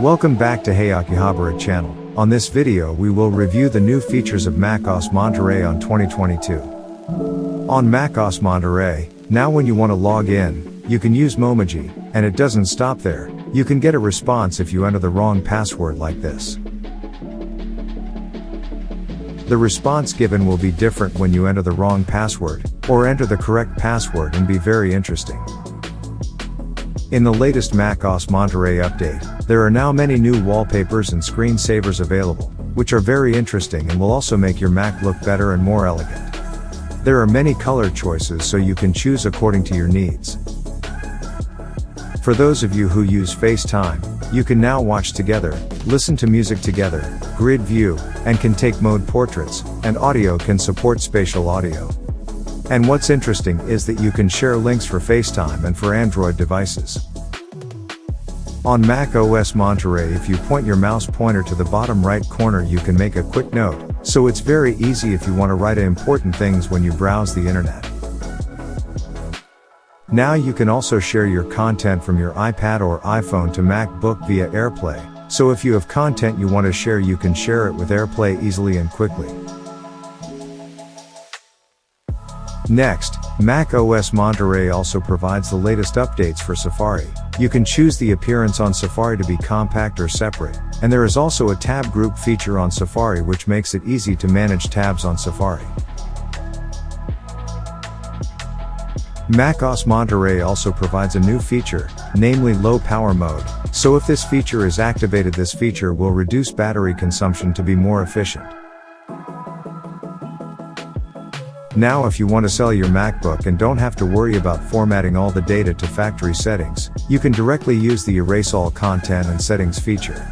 Welcome back to Hey Akihabara channel. On this video we will review the new features of macOS Monterey on 2022. On macOS Monterey, now when you want to log in, you can use Momoji, and it doesn't stop there. You can get a response if you enter the wrong password like this. The response given will be different when you enter the wrong password, or enter the correct password, and be very interesting. In the latest macOS Monterey update, there are now many new wallpapers and screensavers available, which are very interesting and will also make your Mac look better and more elegant. There are many color choices so you can choose according to your needs. For those of you who use FaceTime, you can now watch together, listen to music together, grid view, and can take mode portraits, and audio can support spatial audio. And what's interesting is that you can share links for FaceTime and for Android devices. On macOS Monterey, if you point your mouse pointer to the bottom right corner, you can make a quick note, so it's very easy if you want to write important things when you browse the internet. Now you can also share your content from your iPad or iPhone to Macbook via AirPlay, so if you have content you want to share, you can share it with AirPlay easily and quickly. Next, macOS Monterey also provides the latest updates for Safari. You can choose the appearance on Safari to be compact or separate, and there is also a tab group feature on Safari which makes it easy to manage tabs on Safari. macOS Monterey also provides a new feature, namely low power mode, so if this feature is activated, this feature will reduce battery consumption to be more efficient. Now if you want to sell your MacBook and don't have to worry about formatting all the data to factory settings, you can directly use the Erase All Content and Settings feature.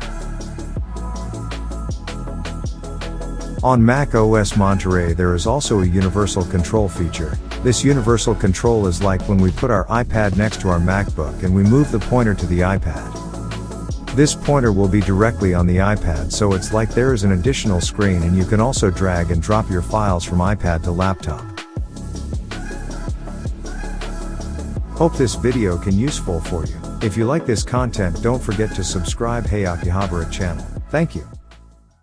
On macOS Monterey there is also a universal control feature. This universal control is like when we put our iPad next to our MacBook and we move the pointer to the iPad. This pointer will be directly on the iPad, so it's like there is an additional screen, and you can also drag and drop your files from iPad to laptop. Hope this video can useful for you. If you like this content, don't forget to subscribe Hey Akihabara channel. Thank you.